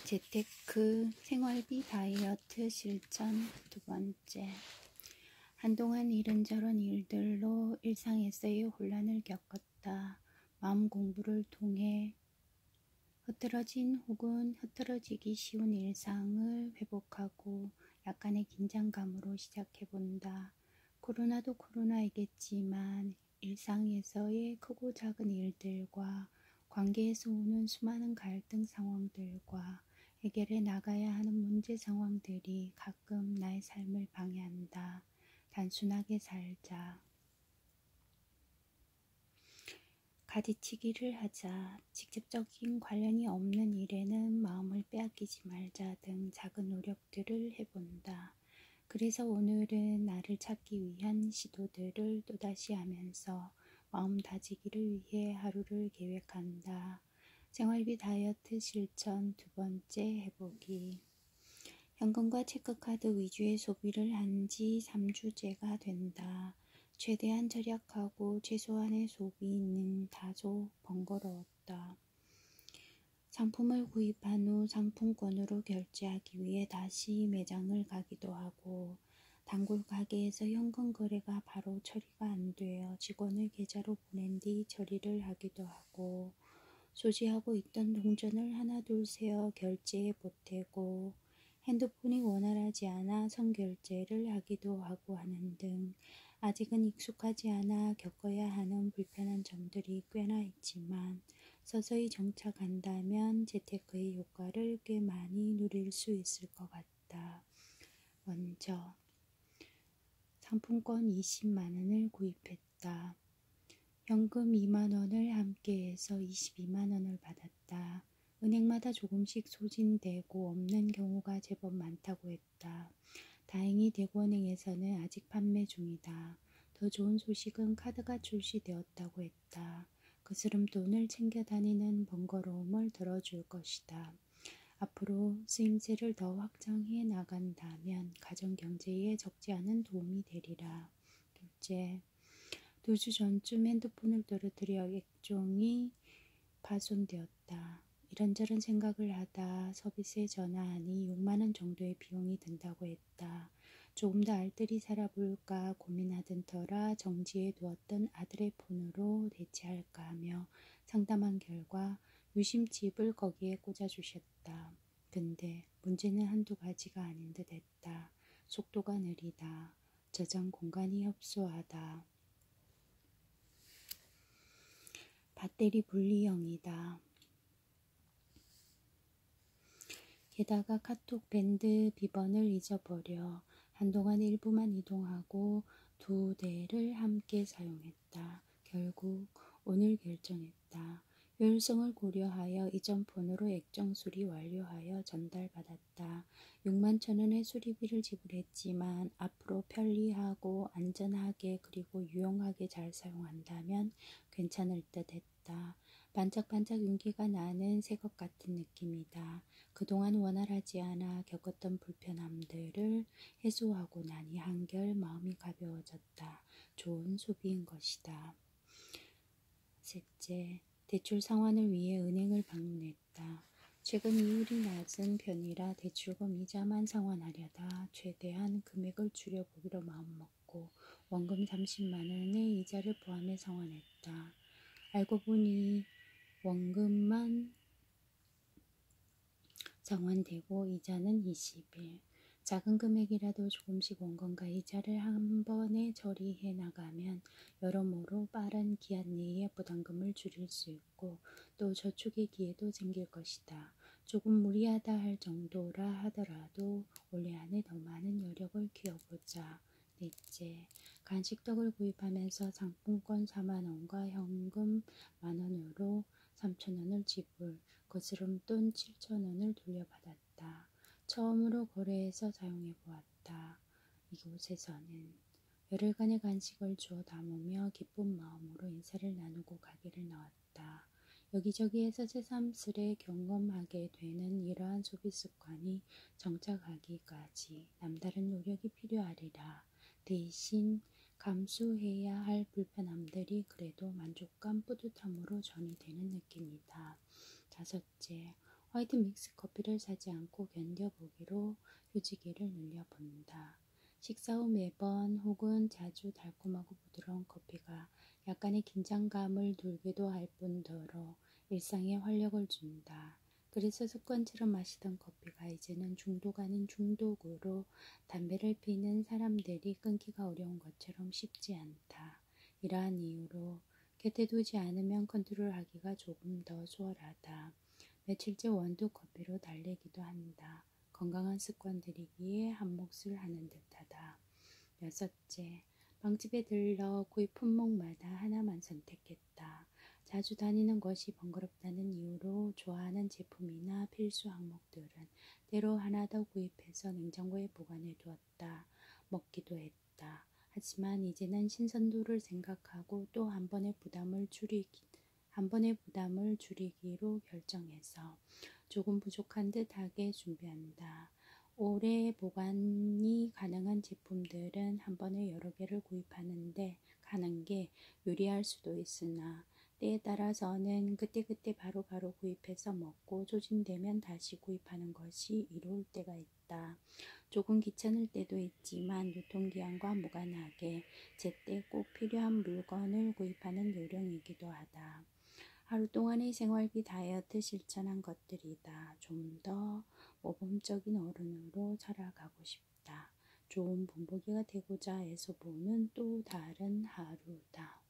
재테크 생활비 다이어트 실천 두 번째. 한동안 이런저런 일들로 일상에서의 혼란을 겪었다. 마음 공부를 통해 흐트러진 혹은 흐트러지기 쉬운 일상을 회복하고 약간의 긴장감으로 시작해본다. 코로나도 코로나이겠지만 일상에서의 크고 작은 일들과 관계에서 오는 수많은 갈등 상황들과 해결해 나가야 하는 문제 상황들이 가끔 나의 삶을 방해한다. 단순하게 살자. 가지치기를 하자. 직접적인 관련이 없는 일에는 마음을 빼앗기지 말자 등 작은 노력들을 해본다. 그래서 오늘은 나를 찾기 위한 시도들을 또다시 하면서 마음 다지기를 위해 하루를 계획한다. 생활비 다이어트 실천 두 번째 해보기. 현금과 체크카드 위주의 소비를 한 지 3주째가 된다. 최대한 절약하고 최소한의 소비는 다소 번거로웠다. 상품을 구입한 후 상품권으로 결제하기 위해 다시 매장을 가기도 하고, 단골 가게에서 현금 거래가 바로 처리가 안 되어 직원을 계좌로 보낸 뒤 처리를 하기도 하고, 소지하고 있던 동전을 하나 둘 세어 결제에 보태고, 핸드폰이 원활하지 않아 선결제를 하기도 하고 하는 등 아직은 익숙하지 않아 겪어야 하는 불편한 점들이 꽤나 있지만 서서히 정착한다면 재테크의 효과를 꽤 많이 누릴 수 있을 것 같다. 먼저 상품권 20만원을 구입했다. 현금 2만원을 함께해서 22만원을 받았다. 은행마다 조금씩 소진되고 없는 경우가 제법 많다고 했다. 다행히 대구은행에서는 아직 판매 중이다. 더 좋은 소식은 카드가 출시되었다고 했다. 그 스름돈을 챙겨 다니는 번거로움을 덜어줄 것이다. 앞으로 쓰임새를 더 확장해 나간다면 가정경제에 적지 않은 도움이 되리라. 둘째, 2주 전쯤 핸드폰을 떨어뜨려 액정이 파손되었다. 이런저런 생각을 하다 서비스에 전화하니 6만원 정도의 비용이 든다고 했다. 조금 더 알뜰히 살아볼까 고민하던 터라 정지해 두었던 아들의 폰으로 대체할까 하며 상담한 결과 유심칩을 거기에 꽂아주셨다. 근데 문제는 한두 가지가 아닌 듯 했다. 속도가 느리다. 저장 공간이 협소하다. 배터리 분리형이다. 게다가 카톡 밴드 비번을 잊어버려 한동안 일부만 이동하고 2대를 함께 사용했다. 결국 오늘 결정했다. 효율성을 고려하여 이전 폰으로 액정 수리 완료하여 전달받았다. 6만 천원의 수리비를 지불했지만 앞으로 편리하고 안전하게 그리고 유용하게 잘 사용한다면 괜찮을 듯 했다. 반짝반짝 윤기가 나는 새것 같은 느낌이다. 그동안 원활하지 않아 겪었던 불편함들을 해소하고 나니 한결 마음이 가벼워졌다. 좋은 소비인 것이다. 셋째, 대출 상환을 위해 은행을 방문했다. 최근 이율이 낮은 편이라 대출금 이자만 상환하려다 최대한 금액을 줄여보기로 마음먹고 원금 30만원의 이자를 포함해 상환했다. 알고 보니 원금만 상환되고 이자는 20일. 작은 금액이라도 조금씩 원금과 이자를 한 번에 처리해 나가면 여러모로 빠른 기한 내에 부담금을 줄일 수 있고 또 저축의 기회도 생길 것이다. 조금 무리하다 할 정도라 하더라도 올해 안에 더 많은 여력을 키워보자. 넷째, 간식떡을 구입하면서 상품권 4만원과 현금 만원으로 3천원을 지불, 거스름돈 7천원을 돌려받았다. 처음으로 거래해서 사용해보았다. 이곳에서는 열흘간의 간식을 주워 담으며 기쁜 마음으로 인사를 나누고 가게를 나왔다. 여기저기에서 새삼스레 경험하게 되는 이러한 소비 습관이 정착하기까지 남다른 노력이 필요하리라. 대신 감수해야 할 불편함들이 그래도 만족감 뿌듯함으로 전이되는 느낌이다. 다섯째, 화이트 믹스 커피를 사지 않고 견뎌보기로 휴지기를 눌려본다. 식사 후 매번 혹은 자주 달콤하고 부드러운 커피가 약간의 긴장감을 돌기도 할 뿐더러 일상에 활력을 준다. 그래서 습관처럼 마시던 커피가 이제는 중독 아닌 중독으로 담배를 피는 사람들이 끊기가 어려운 것처럼 쉽지 않다. 이러한 이유로 곁에 두지 않으면 컨트롤하기가 조금 더 수월하다. 며칠째 원두 커피로 달래기도 한다. 건강한 습관들이기에 한 몫을 하는 듯하다. 여섯째, 빵집에 들러 구입 품목마다 하나만 선택했다. 자주 다니는 것이 번거롭다는 이유로 좋아하는 제품이나 필수 항목들은 때로 하나 더 구입해서 냉장고에 보관해 두었다. 먹기도 했다. 하지만 이제는 신선도를 생각하고 또 한 번의 부담을 줄이기로 결정해서 조금 부족한 듯하게 준비한다. 오래 보관이 가능한 제품들은 한 번에 여러 개를 구입하는데 가는 게 유리할 수도 있으나 때에 따라서는 그때그때 바로바로 구입해서 먹고 소진되면 다시 구입하는 것이 이로울 때가 있다. 조금 귀찮을 때도 있지만 유통기한과 무관하게 제때 꼭 필요한 물건을 구입하는 요령이기도 하다. 하루 동안의 생활비 다이어트 실천한 것들이다. 좀 더 모범적인 어른으로 자라가고 싶다. 좋은 본보기가 되고자 애써 보는 또 다른 하루다.